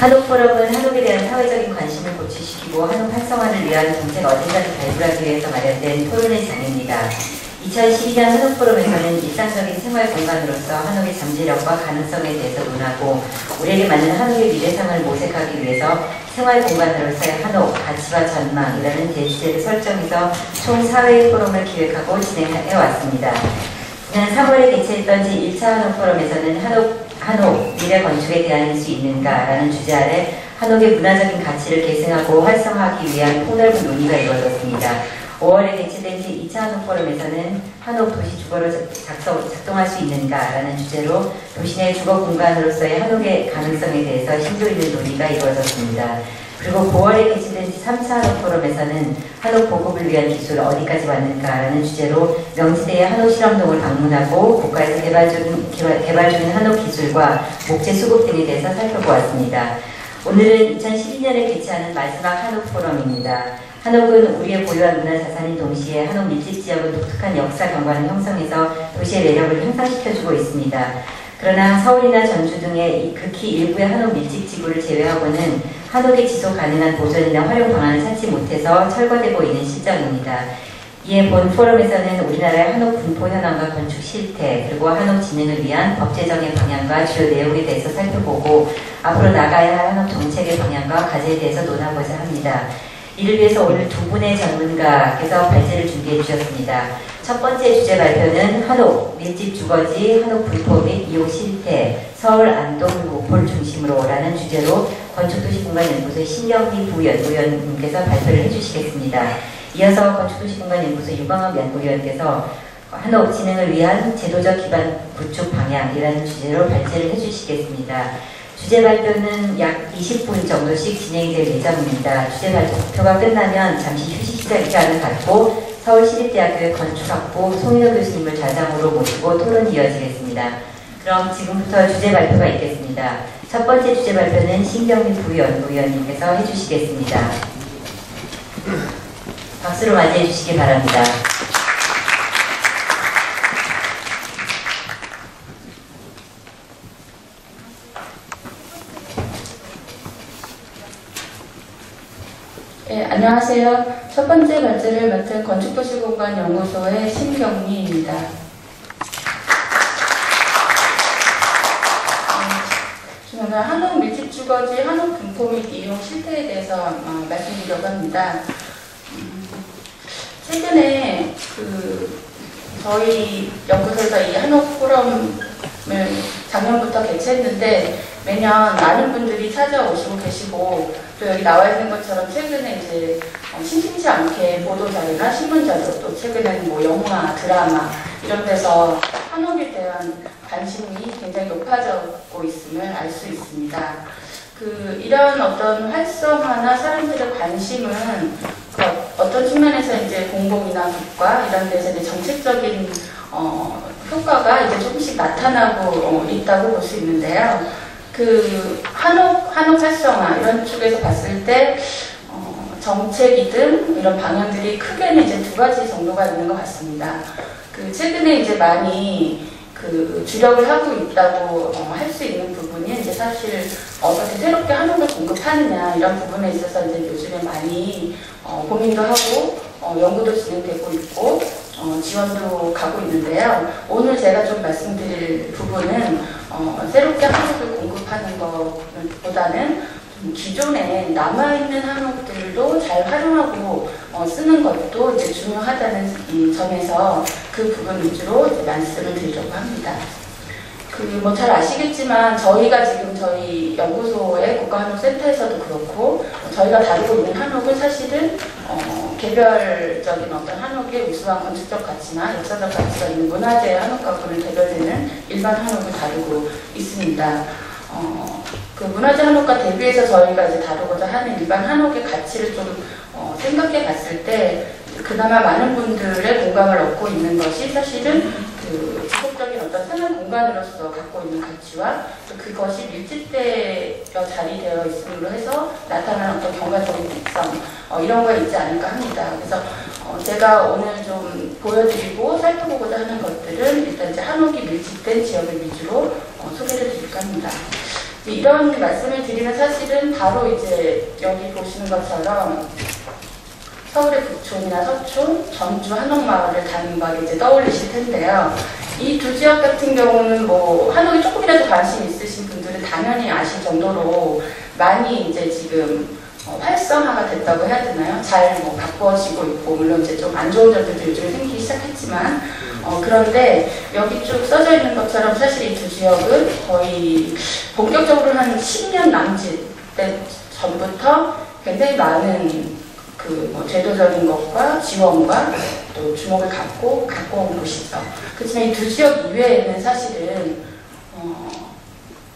한옥 포럼은 한옥에 대한 사회적인 관심을 고취시키고 한옥 활성화를 위한 정책 어젠다를 발굴하기 위해서 마련된 토론회 장입니다. 2012년 한옥 포럼에서는 일상적인 생활 공간으로서 한옥의 잠재력과 가능성에 대해서 논하고 우리에게 맞는 한옥의 미래상을 모색하기 위해서 생활 공간으로서의 한옥, 가치와 전망이라는 대주제를 설정해서 총 4회의 포럼을 기획하고 진행해왔습니다. 지난 3월에 개최했던 제1차 한옥 포럼에서는 한옥, 미래 건축에 대안일 수 있는가라는 주제 아래 한옥의 문화적인 가치를 계승하고 활성화하기 위한 폭넓은 논의가 이루어졌습니다. 5월에 개최된 제2차 한옥 포럼에서는 한옥 도시 주거로 작동할 수 있는가라는 주제로 도시 내 주거 공간으로서의 한옥의 가능성에 대해서 심도 있는 논의가 이루어졌습니다. 그리고 9월에 개최된 제3차 한옥 포럼에서는 한옥 보급을 위한 기술 어디까지 왔는가라는 주제로 명지대의 한옥 실험동을 방문하고 국가에서 개발 중인 한옥 기술과 목재 수급 등에 대해서 살펴보았습니다. 오늘은 2012년에 개최하는 마지막 한옥 포럼입니다. 한옥은 우리의 고유한 문화자산인 동시에 한옥 밀집지역은 독특한 역사 경관을 형성해서 도시의 매력을 향상시켜주고 있습니다. 그러나 서울이나 전주 등의 극히 일부의 한옥 밀집지구를 제외하고는 한옥의 지속 가능한 보존이나 활용 방안을 찾지 못해서 철거되고 있는 실정입니다. 이에 본 포럼에서는 우리나라의 한옥 분포 현황과 건축 실태, 그리고 한옥 진흥을 위한 법 제정의 방향과 주요 내용에 대해서 살펴보고 앞으로 나가야 할 한옥 정책의 방향과 과제에 대해서 논하고자 합니다. 이를 위해서 오늘 두 분의 전문가께서 발제를 준비해 주셨습니다. 첫 번째 주제 발표는 한옥, 밀집 주거지, 한옥 분포 및 이용 실태, 서울, 안동, 목포를 중심으로 라는 주제로 건축도시공간연구소의 신경희 부연구위원님께서 발표를 해주시겠습니다. 이어서 건축도시공간연구소 유광업 연구위원께서 한옥 진흥을 위한 제도적 기반 구축 방향이라는 주제로 발제를 해주시겠습니다. 주제 발표는 약 20분 정도씩 진행이 될 예정입니다. 주제 발표가 끝나면 잠시 휴식 시간을 갖고 서울시립대학교의 건축학부 송인호 교수님을 좌장으로 모시고 토론이 이어지겠습니다. 그럼 지금부터 주제 발표가 있겠습니다. 첫 번째 주제 발표는 신경희 부연구위원님께서 해주시겠습니다. 박수로 맞이해 주시기 바랍니다. 네, 안녕하세요. 첫 번째 발제를 맡은 건축도시공간연구소의 신경희입니다. 저는 한옥 밀집주거지, 한옥 분포 및 이용 실태에 대해서 말씀드리려고 합니다. 최근에 저희 연구소에서 이 한옥 포럼을 작년부터 개최했는데 매년 많은 분들이 찾아오시고 계시고 또 여기 나와 있는 것처럼 최근에 이제 심심치 않게 보도자료나 신문자료 또 최근에는 뭐 영화, 드라마 이런 데서 한옥에 대한 관심이 굉장히 높아지고 있음을 알 수 있습니다. 이런 어떤 활성화나 사람들의 관심은 어떤 측면에서 이제 공공이나 국가 이런 데서 이제 정책적인 효과가 이제 조금씩 나타나고 있다고 볼 수 있는데요. 한옥 활성화 이런 쪽에서 봤을 때 정책이든 이런 방향들이 크게는 이제 두 가지 정도가 있는 것 같습니다. 최근에 이제 많이 주력을 하고 있다고 할 수 있는 부분이 이제 사실 어떻게 새롭게 한옥을 공급하느냐 이런 부분에 있어서 이제 요즘에 많이 고민도 하고 연구도 진행되고 있고 지원도 가고 있는데요. 오늘 제가 좀 말씀드릴 부분은 새롭게 한옥을 공급하는 것보다는 기존에 남아있는 한옥들도 잘 활용하고 쓰는 것도 이제 중요하다는 점에서 그 부분 위주로 이제 말씀을 드리려고 합니다. 잘 아시겠지만 저희가 지금 저희 연구소의 국가한옥센터에서도 그렇고 저희가 다루고 있는 한옥은 사실은 개별적인 어떤 한옥의 우수한 건축적 가치나 역사적 가치가 있는 문화재의 한옥 가구를 개별되는 일반 한옥을 다루고 있습니다. 문화재 한옥과 대비해서 저희가 이제 다루고자 하는 일반 한옥의 가치를 좀 생각해 봤을 때 그나마 많은 분들의 공감을 얻고 있는 것이 사실은 지속적인 어떤 생활 공간으로서 갖고 있는 가치와 그것이 밀집되어 자리되어 있음으로 해서 나타나는 어떤 경과적인 특성 이런 거에 있지 않을까 합니다. 그래서 제가 오늘 좀 보여드리고 살펴보고자 하는 것들은 일단 이제 한옥이 밀집된 지역을 위주로 소개를 드릴까 합니다. 이런 말씀을 드리면 사실은 바로 이제 여기 보시는 것처럼 서울의 북촌이나 서촌, 전주 한옥마을을 단박에 이제 떠올리실 텐데요. 이 두 지역 같은 경우는 뭐 한옥에 조금이라도 관심 있으신 분들은 당연히 아실 정도로 많이 이제 지금 활성화가 됐다고 해야 되나요? 잘 뭐 바꿔지고 있고, 물론 이제 좀 안 좋은 점들도 요즘에 생기기 시작했지만, 그런데 여기 쭉 써져 있는 것처럼 사실 이 두 지역은 거의 본격적으로 한 10년 남짓 때 전부터 굉장히 많은 뭐 제도적인 것과 지원과 또 주목을 갖고 온 곳이죠. 그렇지만 이 두 지역 이외에는 사실은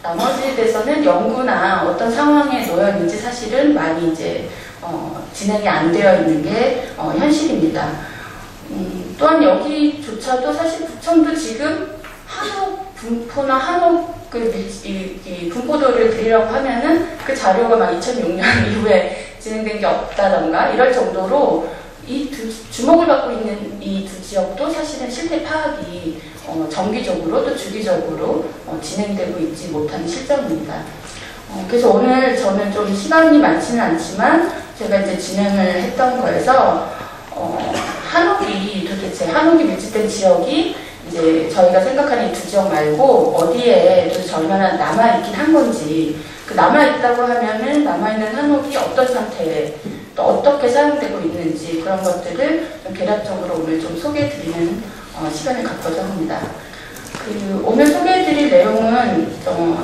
나머지 데서는 연구나 어떤 상황에 놓여 있는지 사실은 많이 이제 진행이 안 되어 있는 게 현실입니다. 또한 여기조차도 사실 부천도 지금 한옥 분포나 한옥 이 분포도를 드리려고 하면은 그 자료가 막 2006년 이후에 진행된 게 없다던가 이럴 정도로 이 주목을 받고 있는 이 두 지역도 사실은 실태 파악이 정기적으로 또 주기적으로 진행되고 있지 못하는 실정입니다. 그래서 오늘 저는 좀 시간이 많지는 않지만 제가 이제 진행을 했던 거에서 한옥이 도대체 한옥이 밀집된 지역이 이제 저희가 생각하는 이 두 지역 말고 어디에 도대체 얼마나 남아있긴 한 건지, 그 남아있다고 하면은 남아있는 한옥이 어떤 상태에 또 어떻게 사용되고 있는지 그런 것들을 좀 개략적으로 오늘 좀 소개해드리는 시간을 갖고자 합니다. 오늘 소개해드릴 내용은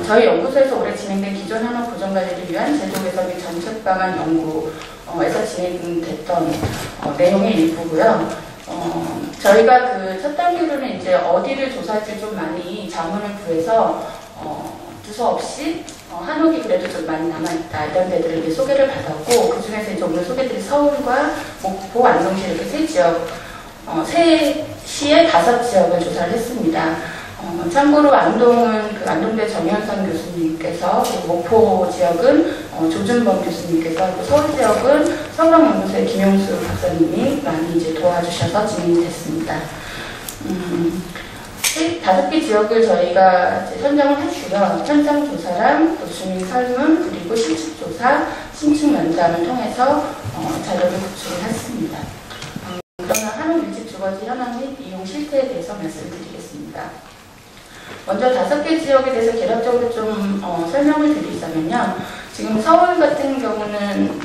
저희 연구소에서 올해 진행된 기존 한옥 보존관리를 위한 제도 개선 및 정책 방안 연구에서 진행됐던 내용의 일부고요. 저희가 그 첫 단계로는 이제 어디를 조사할지 좀 많이 자문을 구해서 두서없이 한옥이 그래도 좀 많이 남아있다 이런 데들을 이제 소개를 받았고, 그 중에서 이제 오늘 소개드릴 서울과 목포, 안동시 이렇게 세 지역, 세 시의 5지역을 조사를 했습니다. 참고로 안동은 그 안동대 정현선 교수님께서, 목포 지역은 조준범 교수님께서, 서울 지역은 서울학연구소의 김용수 박사님이 많이 이제 도와주셔서 진행이 됐습니다. 5개 지역을 저희가 이제 선정을 했고요. 현장 조사랑 또 주민 설문 그리고 실측 조사, 신축 면담을 통해서 자료를 구축을 했습니다. 그러면 한옥 밀집 주거지 현황 및 이용 실태에 대해서 말씀드리겠습니다. 먼저 5개 지역에 대해서 개략적으로 좀 설명을 드리자면요. 지금 서울 같은 경우는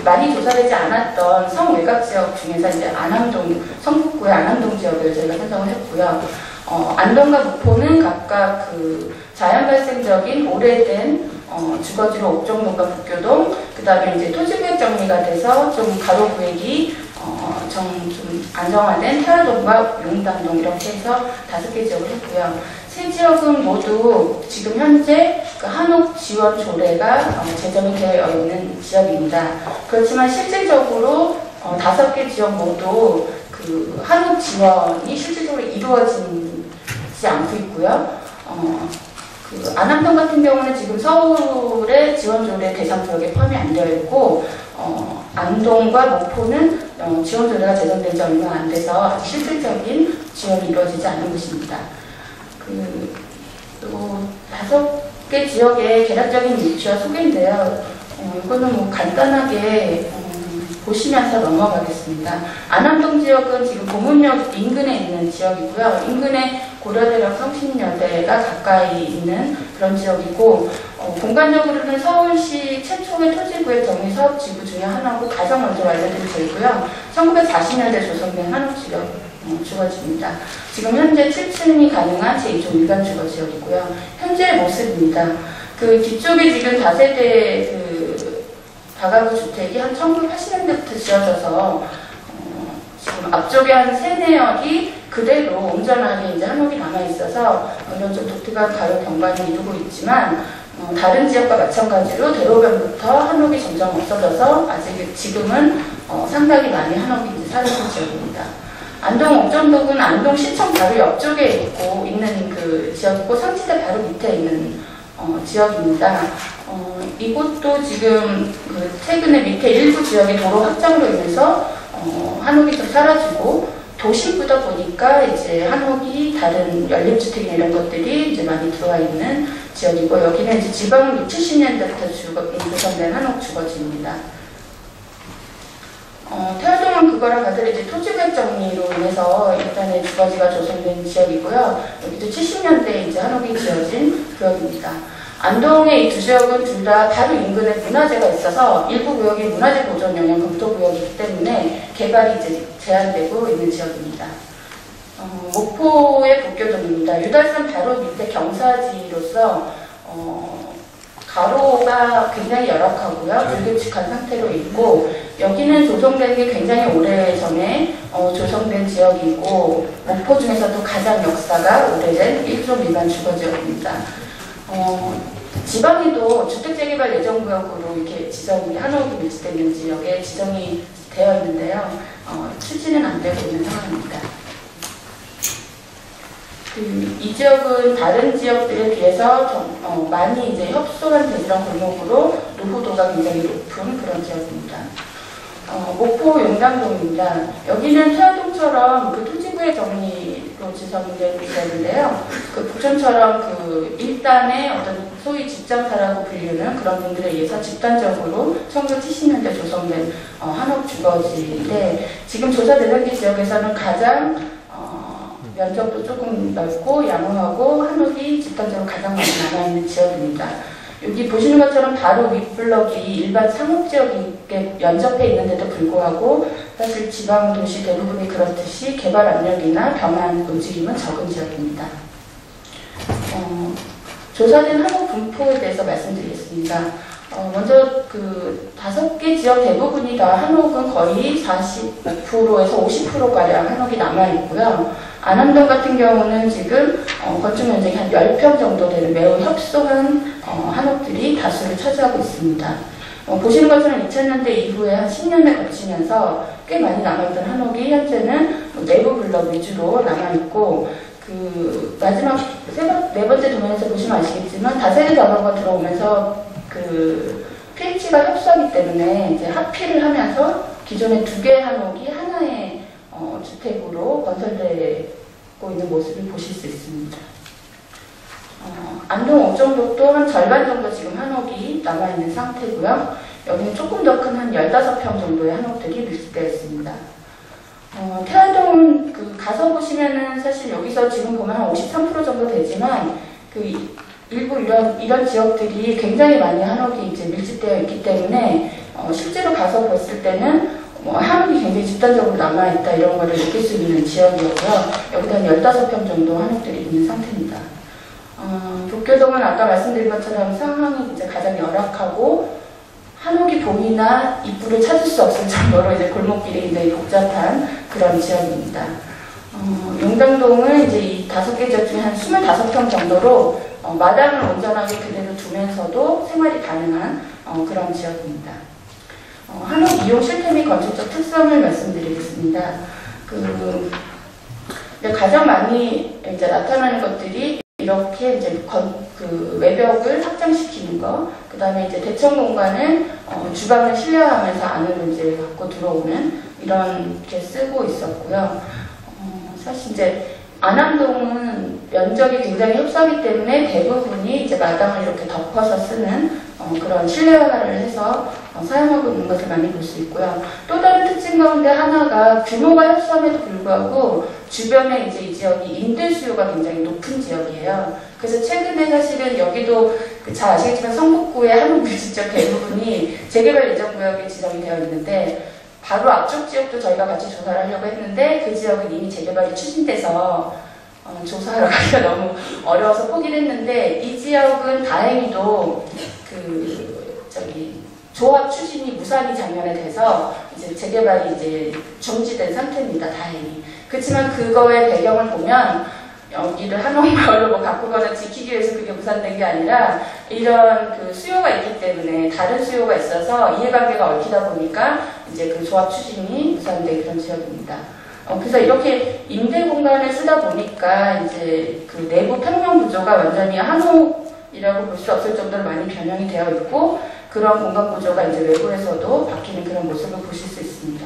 많이 조사되지 않았던 성외곽 지역 중에서 이제 안암동, 성북구의 안암동 지역을 저희가 선정을 했고요. 안동과 목포는 각각 그 자연 발생적인 오래된 주거지로 옥정동과 북교동, 그 다음에 이제 토지구역 정리가 돼서 좀 가로 구획이 좀 안정화된 태화동과 용담동 이렇게 해서 5개 지역을 했고요. 세 지역은 모두 지금 현재 그 한옥 지원 조례가 제정이 되어 있는 지역입니다. 그렇지만 실질적으로 5개 지역 모두 그 한옥 지원이 실질적으로 이루어지지 않고 있고요. 그 안암동 같은 경우는 지금 서울의 지원조례 대상 지역에 포함이 안 되어 있고, 안동과 목포는 지원조례가 제정된 지 얼마 안 돼서 실질적인 지원이 이루어지지 않은 곳입니다. 또 5개 지역의 개략적인 위치와 소개인데요. 이거는 뭐 간단하게 보시면서 넘어가겠습니다. 안암동 지역은 지금 고문역 인근에 있는 지역이고요. 인근에 고려대랑 성신여대가 가까이 있는 그런 지역이고, 공간적으로는 서울시 최초의 토지구역 정리 사업 지구 중에 하나고 가장 먼저 완료된 지역이고요. 1940년대 조성된 한옥 지역 주거지입니다. 지금 현재 7층이 가능한 제2종 일반 주거지역이고요. 현재의 모습입니다. 그 뒤쪽에 지금 다세대 그 다가구 주택이 한 1980년대부터 지어져서 지금 앞쪽에 한 3-4역이 그대로 온전하게 이제 한옥이 남아있어서 물론 좀 독특한 가로 경관을 이루고 있지만 다른 지역과 마찬가지로 대로변부터 한옥이 점점 없어져서 아직 지금은 상당히 많이 한옥이 이제 사라진 지역입니다. 안동 옥정동은 안동시청 바로 옆쪽에 있는 그 지역이고, 상지대 바로 밑에 있는 지역입니다. 이곳도 지금 그 최근에 밑에 일부 지역의 도로 확장으로 인해서 한옥이 좀 사라지고 도심부다 보니까 이제 한옥이 다른 연립주택이나 이런 것들이 이제 많이 들어와 있는 지역이고, 여기는 이제 지방 6, 70년대부터 조성된 한옥 주거지입니다. 태화동은 그거랑 같은 이제 토지구역 정리로 인해서 일단의 주거지가 조성된 지역이고요. 여기도 70년대에 이제 한옥이 지어진 구역입니다. 안동의 이 두 지역은 둘 다 바로 인근에 문화재가 있어서 일부 구역이 문화재 보존 영향 검토 구역이기 때문에 개발이 이제 제한되고 있는 지역입니다. 목포의 북교동입니다. 유달산 바로 밑에 경사지로서 가로가 굉장히 열악하고요. 불규칙한 상태로 있고, 여기는 조성된 게 굉장히 오래전에 조성된 지역이고, 목포 중에서도 가장 역사가 오래된 1조 미만 주거지역입니다. 지방에도 주택재개발 예정구역으로 이렇게 지정이, 한옥이 밀집되어 있는 지역에 지정이 되어 있는데요. 추진은 안 되고 있는 상황입니다. 이 지역은 다른 지역들에 비해서 많이 이제 협소한 대지랑 골목으로 노후도가 굉장히 높은 그런 지역입니다. 목포 용담동입니다. 여기는 태화동처럼 그 토지구의 정리로 지정된 지역인데요. 그 북촌처럼 그 일단의 어떤 소위 집장사라고 불리는 그런 분들에 의해서 집단적으로 1970년대 조성된 한옥 주거지인데, 지금 조사 대상지 지역에서는 가장 면적도 조금 넓고 양호하고 한옥이 집단적으로 가장 많이 남아있는 지역입니다. 여기 보시는 것처럼 바로 윗블럭이 일반 상업지역에 연접해 있는데도 불구하고 사실 지방 도시 대부분이 그렇듯이 개발 압력이나 변화한 움직임은 적은 지역입니다. 조사된 한옥 분포에 대해서 말씀드리겠습니다. 먼저 그 5개 지역 대부분이 다 한옥은 거의 45%에서 50%가량 한옥이 남아있고요. 안암동 같은 경우는 지금 건축 면적이 한 10평 정도 되는 매우 협소한 한옥들이 다수를 차지하고 있습니다. 보시는 것처럼 2000년대 이후에 한 10년에 걸치면서 꽤 많이 남아있던 한옥이 현재는 내부 블럭 위주로 남아있고, 그 마지막 네 번째 도면에서 보시면 아시겠지만 다세대 다가구가 들어오면서 그 필지가 협소하기 때문에 이제 합필을 하면서 기존의 2개의 한옥이 하나의 주택으로 건설되고 있는 모습을 보실 수 있습니다. 안동 옥정동도 한 절반 정도 지금 한옥이 남아있는 상태고요. 여기는 조금 더 큰 한 15평 정도의 한옥들이 밀집되어 있습니다. 태안동은 그 가서 보시면은 사실 여기서 지금 보면 한 53% 정도 되지만 그 일부 이런 지역들이 굉장히 많이 한옥이 이제 밀집되어 있기 때문에 실제로 가서 봤을 때는 한옥이 굉장히 집단적으로 남아있다 이런 거를 느낄 수 있는 지역이었고요. 여기다 한 15평 정도 한옥들이 있는 상태입니다. 북교동은 아까 말씀드린 것처럼 상황이 이제 가장 열악하고 한옥이 봄이나 입구를 찾을 수 없을 정도로 이제 골목길이 굉장히 복잡한 그런 지역입니다. 용담동은 이제 이 5개 지역 중에 한 25평 정도로 마당을 온전하게 그대로 두면서도 생활이 가능한 그런 지역입니다. 한옥 이용 실태 및 건축적 특성을 말씀드리겠습니다. 가장 많이 이제 나타나는 것들이 이렇게 이제 그 외벽을 확장시키는 거, 그 다음에 이제 대청 공간을 주방을 실내화하면서 안으로 이제 갖고 들어오는 이렇게 쓰고 있었고요. 사실 이제 안암동은 면적이 굉장히 협소하기 때문에 대부분이 이제 마당을 이렇게 덮어서 쓰는 그런 실내화를 해서 사용하고 있는 것을 많이 볼 수 있고요. 또 다른 특징 가운데 하나가 규모가 협소함에도 불구하고 주변에 이제 이 지역이 임대 수요가 굉장히 높은 지역이에요. 그래서 최근에 사실은 여기도 잘 아시겠지만 성북구의 한옥 밀집지역 대부분이 재개발 예정 구역에 지정이 되어 있는데, 바로 앞쪽 지역도 저희가 같이 조사를 하려고 했는데 그 지역은 이미 재개발이 추진돼서 조사하러 가기가 너무 어려워서 포기를 했는데, 이 지역은 다행히도 조합 추진이 무산이 작년에 돼서 이제 재개발이 이제 중지된 상태입니다. 다행히. 그렇지만 그거의 배경을 보면 여기를 한옥마을로 가꾸거나 지키기 위해서 그게 무산된 게 아니라 이런 그 수요가 있기 때문에 다른 수요가 있어서 이해관계가 얽히다 보니까 이제 그 조합 추진이 무산된 그런 지역입니다. 그래서 이렇게 임대 공간을 쓰다 보니까 이제 그 내부 평면 구조가 완전히 한옥이라고 볼 수 없을 정도로 많이 변형이 되어 있고, 그런 공간 구조가 이제 외부에서도 바뀌는 그런 모습을 보실 수 있습니다.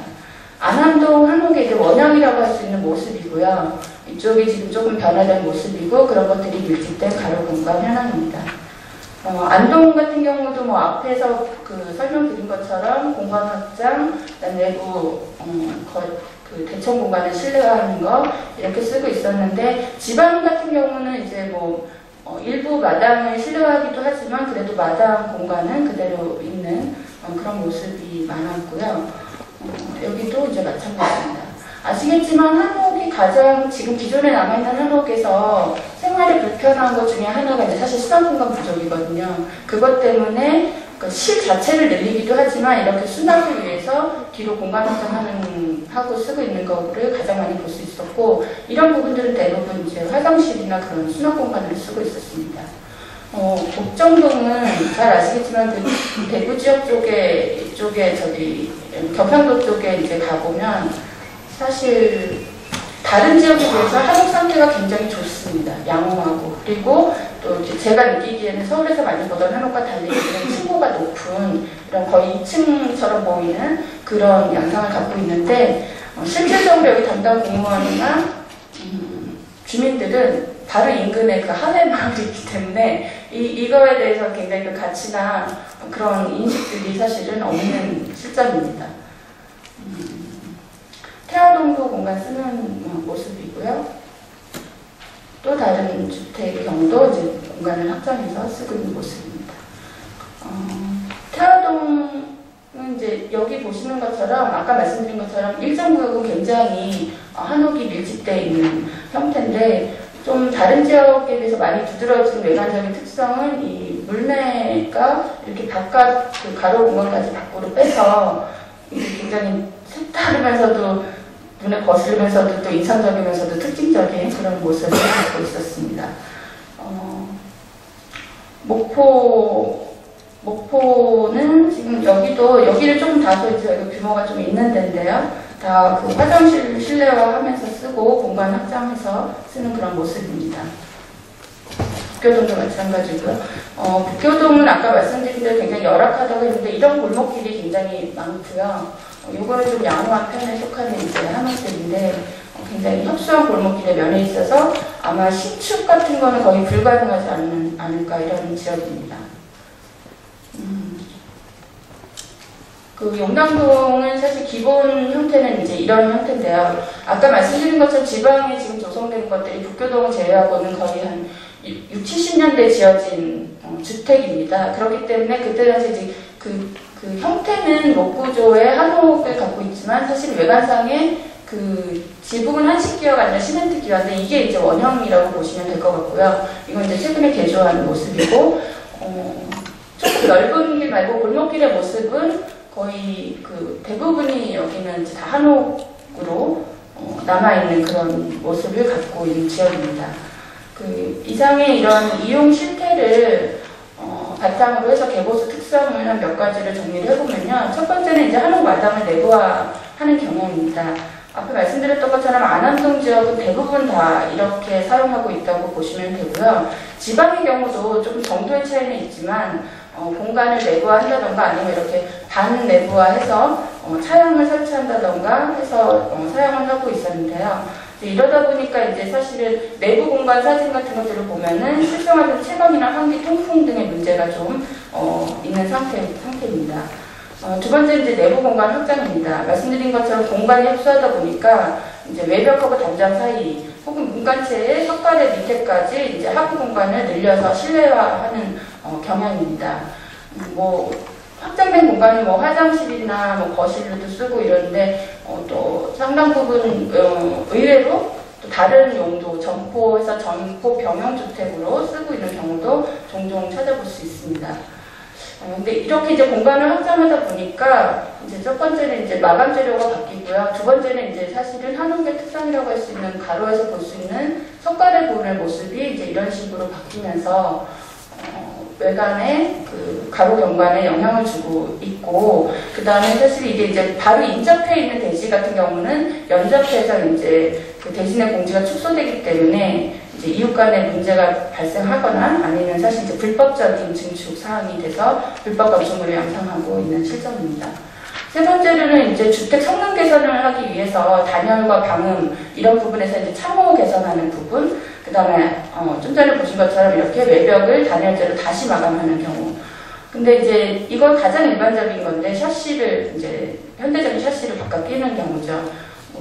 안암동 한옥의 이제 원형이라고 할 수 있는 모습이고요. 이쪽이 지금 조금 변화된 모습이고 그런 것들이 밀집된 가로 공간 현황입니다. 안동 같은 경우도 뭐 앞에서 그 설명드린 것처럼 공간 확장, 내부 그 대청 공간을 실내화하는 거 이렇게 쓰고 있었는데 지방 같은 경우는 이제 뭐 일부 마당을 실내화하기도 하지만 그래도 마당 공간은 그대로 있는 그런 모습이 많았고요. 여기도 이제 마찬가지입니다. 아시겠지만 한옥이 가장 지금 기존에 남아있는 한옥에서 생활이 불편한 것 중에 하나가 이제 사실 수납 공간 부족이거든요. 그것 때문에 그 실 자체를 늘리기도 하지만 이렇게 수납을 위해서 뒤로 공간 확장하고 쓰고 있는 거를 가장 많이 볼 수 있었고 이런 부분들은 대부분 이제 화장실이나 그런 수납 공간을 쓰고 있었습니다. 복정동은 잘 아시겠지만 그 대구 지역 쪽에 저기 경상도 쪽에 이제 가보면 사실 다른 지역에 비해서 한옥 상태가 굉장히 좋습니다. 양호하고 그리고 또 이제 제가 느끼기에는 서울에서 많이 보던 한옥과 달리 이런 층고가 높은 이런 거의 2층처럼 보이는 그런 양상을 갖고 있는데 실질적으로 여기 담당 공무원이나 주민들은 바로 인근에 그 하회 마을이 있기 때문에 이거에 대해서 굉장히 그 가치나 그런 인식들이 사실은 없는 실정입니다. 태화동도 공간 쓰는 모습이고요. 또 다른 주택의 경우도 이제 공간을 확장해서 쓰고 있는 모습입니다. 태화동은 이제 여기 보시는 것처럼 아까 말씀드린 것처럼 1.9구역은 굉장히 한옥이 밀집되어 있는 형태인데 좀 다른 지역에 비해서 많이 두드러진 외관적인 특성은 이 물매가 이렇게 바깥 그 가로 공간까지 밖으로 빼서 굉장히 색다르면서도 눈에 거슬면서도 또 인상적이면서도 특징적인 그런 모습을 갖고 있었습니다. 목포는 지금 여기를 조금 다소 이제 규모가 좀 있는 데인데요. 다 그 화장실 실내화하면서 쓰고 공간 확장해서 쓰는 그런 모습입니다. 북교동도 마찬가지고요. 북교동은 아까 말씀드린 대로 굉장히 열악하다고 했는데 이런 골목길이 굉장히 많고요. 요거는 좀 양호한 편에 속하는 이제 한옥들인데 굉장히 협소한 골목길에 면해 있어서 아마 신축 같은 거는 거의 불가능하지 않을까 이런 지역입니다. 그 용담동은 사실 기본 형태는 이제 이런 형태인데요. 아까 말씀드린 것처럼 지방에 지금 조성된 것들이 북교동을 제외하고는 거의 한 60, 70년대 지어진 주택입니다. 그렇기 때문에 그때 당시 이제 그 형태는 목구조의 한옥을 갖고 있지만 사실 외관상에 그 지붕은 한식기와가 아니라 시멘트 기와인데 이게 이제 원형이라고 보시면 될 것 같고요. 이건 이제 최근에 개조한 모습이고 조금 넓은 길 말고 골목길의 모습은 거의 그 대부분이 여기는 이제 다 한옥으로 남아있는 그런 모습을 갖고 있는 지역입니다. 그 이상의 이런 이용 실태를 바탕으로 해서 개보수 특성을 한 몇 가지를 정리를 해보면요. 첫 번째는 이제 한옥 마당을 내부화하는 경향입니다. 앞에 말씀드렸던 것처럼 안암동 지역은 대부분 다 이렇게 사용하고 있다고 보시면 되고요. 지방의 경우도 조금 정도의 차이는 있지만 공간을 내부화한다던가 아니면 이렇게 반 내부화해서 차량을 설치한다던가 해서 사용을 하고 있었는데요. 이러다 보니까 이제 사실은 내부 공간 사진 같은 것들을 보면은 실생활에서 채광이나 환기, 통풍 등의 문제가 좀 있는 상태입니다. 두 번째 이제 내부 공간 확장입니다. 말씀드린 것처럼 공간이 협소하다 보니까 이제 외벽하고 단장 사이 혹은 문간체의 석가래 밑에까지 이제 하부 공간을 늘려서 실내화하는 경향입니다. 뭐 확장된 공간은 뭐 화장실이나 뭐 거실로도 쓰고 이러는데 또 상당 부분 의외로 또 다른 용도 점포에서 전포 병영주택으로 쓰고 있는 경우도 종종 찾아볼 수 있습니다. 근데 이렇게 이제 공간을 확장하다 보니까 이제 첫 번째는 이제 마감 재료가 바뀌고요. 두 번째는 이제 사실은 한옥의 특성이라고 할 수 있는 가로에서 볼 수 있는 석가래 부분의 모습이 이제 이런 식으로 바뀌면서 외관에 그 가로 경관에 영향을 주고 있고, 그 다음에 사실 이게 이제 바로 인접해 있는 대지 같은 경우는 연접해서 이제 그 대신의 공지가 축소되기 때문에 이제 이웃 간에 문제가 발생하거나 아니면 사실 이제 불법적인 증축 사항이 돼서 불법 건축물을 양산하고 있는 실정입니다. 세 번째로는 이제 주택 성능 개선을 하기 위해서 단열과 방음 이런 부분에서 이제 참호 개선하는 부분, 그 다음에 좀 전에 보신 것처럼 이렇게 외벽을 단열재로 다시 마감하는 경우. 근데 이제 이건 가장 일반적인 건데 샤시를 이제 현대적인 샤시를 바꿔 끼는 경우죠.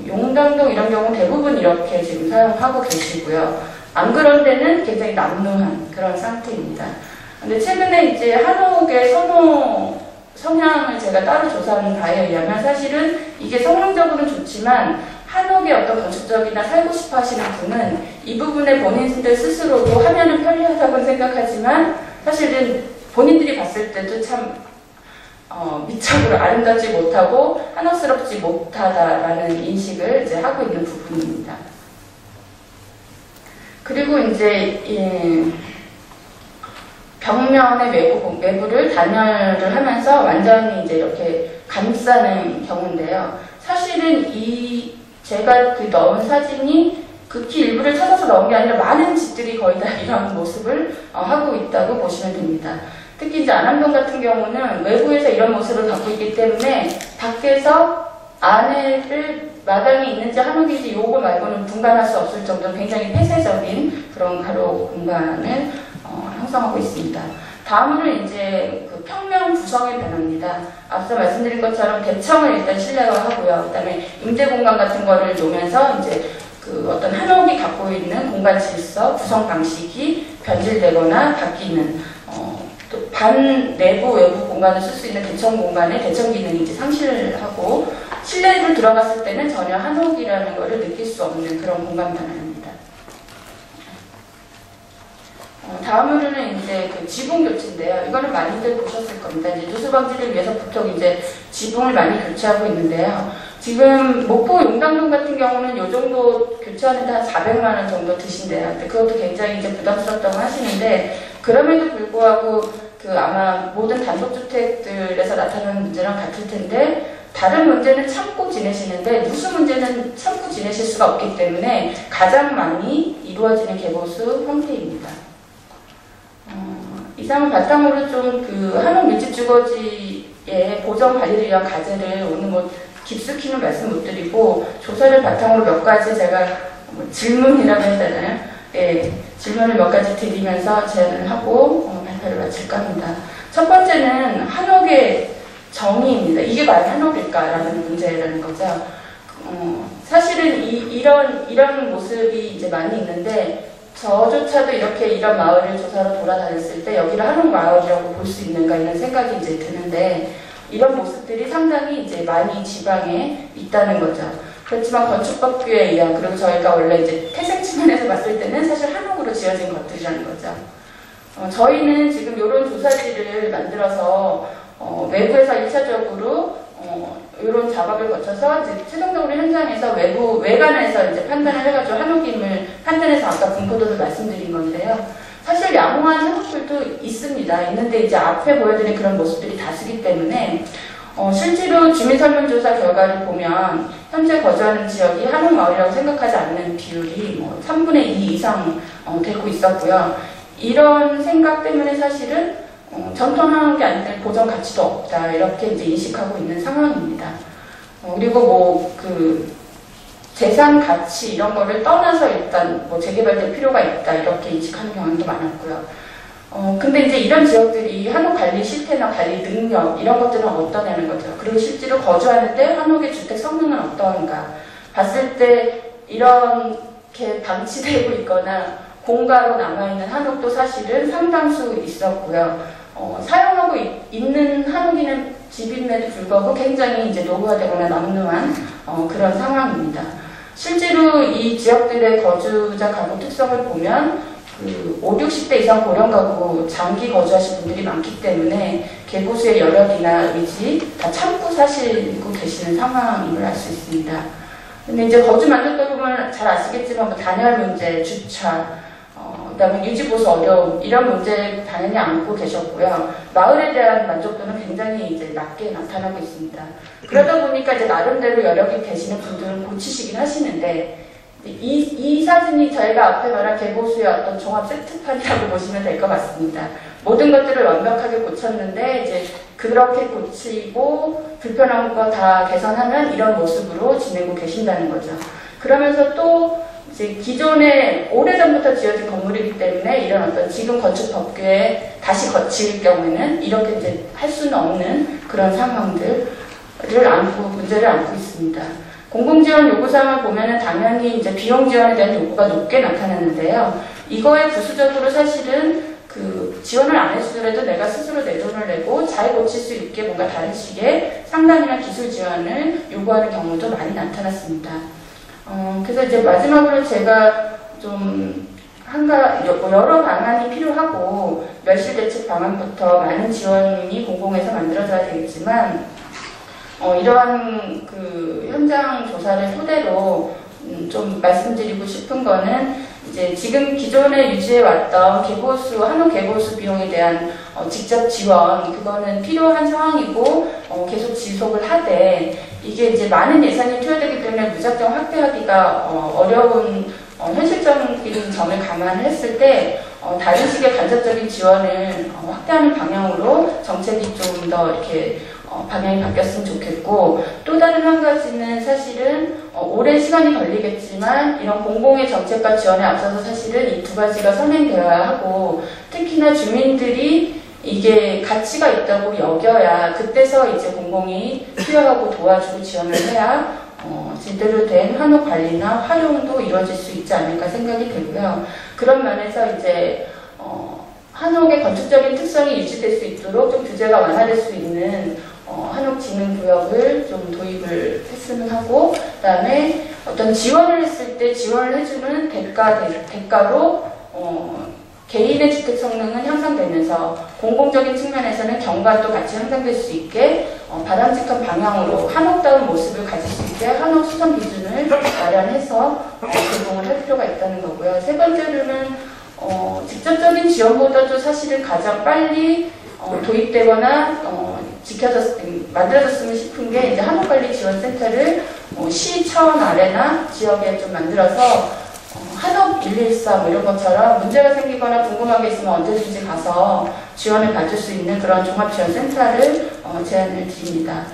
용담동 이런 경우 대부분 이렇게 지금 사용하고 계시고요. 안 그런 데는 굉장히 남루한 그런 상태입니다. 근데 최근에 이제 한옥의 선호 성향을 제가 따로 조사한 바에 의하면 사실은 이게 성능적으로는 좋지만 한옥의 어떤 건축적이나 살고 싶어 하시는 분은 이 부분에 본인들 스스로도 하면은 편리하다고 생각하지만 사실은 본인들이 봤을 때도 참 미적으로 아름답지 못하고 한옥스럽지 못하다라는 인식을 이제 하고 있는 부분입니다. 그리고 이제 벽면의 외부를 단열을 하면서 완전히 이제 이렇게 감싸는 경우인데요. 사실은 제가 넣은 사진이 극히 일부를 찾아서 넣은 게 아니라 많은 집들이 거의 다 이런 모습을 하고 있다고 보시면 됩니다. 특히 이제 안암동 같은 경우는 외부에서 이런 모습을 갖고 있기 때문에 밖에서 안에를 마당이 있는지 한옥인지 요거 말고는 분간할 수 없을 정도로 굉장히 폐쇄적인 그런 가로 공간을 형성하고 있습니다. 다음으로는 이제 그 평면 구성의 변화입니다. 앞서 말씀드린 것처럼 대청을 일단 실내화하고요. 그다음에 임대 공간 같은 거를 놓으면서 이제 그 어떤 한옥이 갖고 있는 공간 질서, 구성 방식이 변질되거나 바뀌는 또 반 내부 외부 공간을 쓸 수 있는 대청 공간의 대청 기능이 이제 상실하고 실내로 들어갔을 때는 전혀 한옥이라는 것을 느낄 수 없는 그런 공간 변화입니다. 다음으로는 이제 그 지붕 교체인데요. 이거는 많이들 보셨을 겁니다. 이제 누수 방지를 위해서 보통 이제 지붕을 많이 교체하고 있는데요. 지금 목포 용담동 같은 경우는 이 정도 교체하는데 한 400만 원 정도 드신대요. 근데 그것도 굉장히 이제 부담스럽다고 하시는데 그럼에도 불구하고 그 아마 모든 단독주택들에서 나타나는 문제랑 같을 텐데 다른 문제는 참고 지내시는데 누수 문제는 참고 지내실 수가 없기 때문에 가장 많이 이루어지는 개보수 형태입니다. 이상을 바탕으로 좀 그 한옥 밀집 주거지의 보정 관리를 위한 과제를 오늘 뭐 깊숙이는 말씀 못 드리고 조사를 바탕으로 몇 가지 제가 질문이라고 했잖아요. 예, 질문을 몇 가지 드리면서 제안을 하고 발표를 마칠까 합니다. 첫 번째는 한옥의 정의입니다. 이게 과연 한옥일까라는 문제라는 거죠. 사실은 이런 모습이 이제 많이 있는데 저조차도 이렇게 이런 마을을 조사로 돌아다녔을 때 여기를 한옥 마을이라고 볼 수 있는가 이런 생각이 이제 드는데 이런 모습들이 상당히 이제 많이 지방에 있다는 거죠. 그렇지만 건축법규에 의한 그리고 저희가 원래 이제 태생 측면에서 봤을 때는 사실 한옥으로 지어진 것들이라는 거죠. 저희는 지금 이런 조사지를 만들어서 외부에서 1차적으로 이런 작업을 거쳐서 이제 최종적으로 현장에서 외관에서 이제 판단을 해가지고 한옥임을 판단해서 아까 분포도를 말씀드린 건데요. 사실 양호한 한옥들도 있습니다. 있는데 이제 앞에 보여드린 그런 모습들이 다수기 때문에 실제로 주민설문조사 결과를 보면 현재 거주하는 지역이 한옥마을이라고 생각하지 않는 비율이 3분의 2 이상 되고 있었고요. 이런 생각 때문에 사실은 전통 한옥이 아닌 보존 가치도 없다 이렇게 이제 인식하고 있는 상황입니다. 그리고 재산 가치 이런 거를 떠나서 일단 재개발될 필요가 있다 이렇게 인식하는 경향도 많았고요. 근데 이제 이런 지역들이 한옥 관리 실태나 관리 능력 이런 것들은 어떠냐는 거죠. 그리고 실제로 거주하는데 한옥의 주택 성능은 어떠한가 봤을 때 이렇게 방치되고 있거나 공가로 남아있는 한옥도 사실은 상당수 있었고요. 사용하고 있는 한옥이는 집임에도 불구하고 굉장히 이제 노후화되거나 남루한 그런 상황입니다. 실제로 이 지역들의 거주자 가구 특성을 보면 5, 60대 이상 고령 가구 장기 거주하신 분들이 많기 때문에 개보수의 여력이나 의지 다 참고 사시고 계시는 상황임을 알 수 있습니다. 근데 이제 거주 만족도 보면 잘 아시겠지만 단열 문제, 주차, 그다음에 유지보수 어려움 이런 문제 당연히 안고 계셨고요. 마을에 대한 만족도는 굉장히 이제 낮게 나타나고 있습니다. 그러다 보니까 이제 나름대로 여력이 계시는 분들은 고치시긴 하시는데 이 사진이 저희가 앞에 말한 개보수의 어떤 종합 세트판이라고 보시면 될 것 같습니다. 모든 것들을 완벽하게 고쳤는데 이제 그렇게 고치고 불편한 거 다 개선하면 이런 모습으로 지내고 계신다는 거죠. 그러면서 또 이제 기존에 오래전부터 지어진 건물이기 때문에 이런 어떤 지금 건축 법규에 다시 거칠 경우에는 이렇게 이제 할 수는 없는 그런 상황들을 문제를 안고 있습니다. 공공지원 요구사항을 보면은 당연히 이제 비용 지원에 대한 요구가 높게 나타나는데요. 이거에 부수적으로 사실은 그 지원을 안 해주더라도 내가 스스로 내 돈을 내고 잘 고칠 수 있게 뭔가 다른 식의 상담이나 기술 지원을 요구하는 경우도 많이 나타났습니다. 그래서 이제 마지막으로 제가 좀 여러 방안이 필요하고 멸실 대책 방안부터 많은 지원이 공공에서 만들어져야 되겠지만 이러한 그 현장 조사를 토대로 좀 말씀드리고 싶은 거는 이제 지금 기존에 유지해왔던 한옥 개보수 비용에 대한 직접 지원 그거는 필요한 상황이고 계속 지속을 하되 이게 이제 많은 예산이 투여되기 때문에 무작정 확대하기가 어려운 현실적인 점을 감안했을 때 다른 식의 간접적인 지원을 확대하는 방향으로 정책이 좀 더 이렇게 방향이 바뀌었으면 좋겠고 또 다른 한 가지는 사실은 오랜 시간이 걸리겠지만 이런 공공의 정책과 지원에 앞서서 사실은 이 두 가지가 선행되어야 하고 특히나 주민들이 이게 가치가 있다고 여겨야 그때서 이제 공공이 투여하고 도와주고 지원을 해야 제대로 된 한옥 관리나 활용도 이루어질 수 있지 않을까 생각이 되고요. 그런 면에서 이제 한옥의 건축적인 특성이 유지될 수 있도록 좀 규제가 완화될 수 있는 한옥진흥구역을 좀 도입을 했으면 하고 그다음에 어떤 지원을 했을 때 지원을 해주는 대가로 개인의 주택 성능은 향상되면서 공공적인 측면에서는 경관도 같이 향상될 수 있게 바람직한 방향으로 한옥다운 모습을 가질 수 있게 한옥 수선 기준을 마련해서 제공을 할 필요가 있다는 거고요. 세 번째로는 직접적인 지원보다도 사실은 가장 빨리 도입되거나 만들어졌으면 싶은 게 이제 한옥관리지원센터를 시 차원 아래나 지역에 좀 만들어서 한옥 114 이런 것처럼 문제가 생기거나 궁금한 게 있으면 언제든지 가서 지원을 받을 수 있는 그런 종합지원센터를 제안을 드립니다.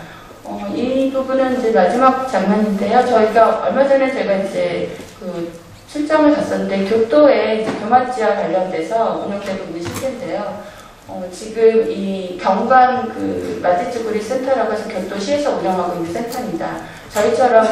이 부분은 이제 마지막 장면인데요. 저희가 얼마 전에 제가 이제 출장을 갔었는데 교토에 이제 교마지와 관련돼서 운영되고 있는 실태인데요. 지금 이 경관 마지쭈구리 센터라고 해서 교토시에서 운영하고 있는 센터입니다. 저희처럼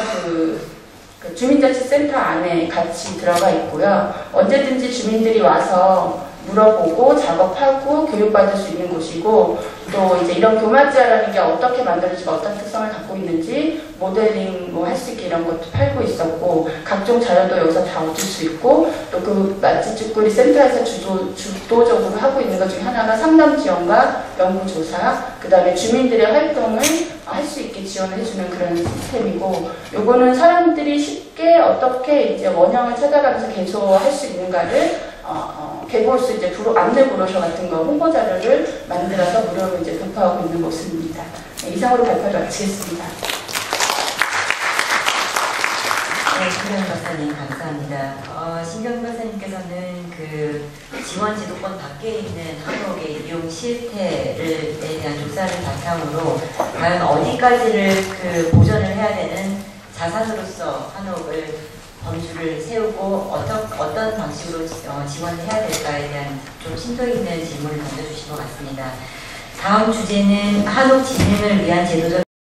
주민자치센터 안에 같이 들어가 있고요. 언제든지 주민들이 와서 물어보고 작업하고 교육받을 수 있는 곳이고 또 이제 이런 교마지아라는 게 어떻게 만들어지고 어떤 특성을 갖고 있는지 모델링 할 수 있게 이런 것도 팔고 있었고 각종 자료도 여기서 다 얻을 수 있고 또 그 마지쭈구리 센터에서 주도적으로 하고 있는 것 중에 하나가 상담 지원과 연구조사 그 다음에 주민들의 활동을 할 수 있게 지원을 해주는 그런 시스템이고 요거는 사람들이 쉽게 어떻게 이제 원형을 찾아가면서 개조할 수 있는가를 개보수 이제 안내 브로셔 같은 거 홍보 자료를 만들어서 무료로 이제 도포하고 있는 모습입니다. 네, 이상으로 발표를 마치겠습니다. 네, 김경 박사님 감사합니다. 신경 박사님께서는 지원 지도권 밖에 있는 한옥의 이용 실태에 대한 조사를 바탕으로 과연 어디까지를 보전을 해야 되는 자산으로서 한옥을 범주를 세우고 어떤 방식으로 지원을 해야 될까에 대한 좀 심도 있는 질문을 던져주신 것 같습니다. 다음 주제는 한옥 진흥을 위한 제도적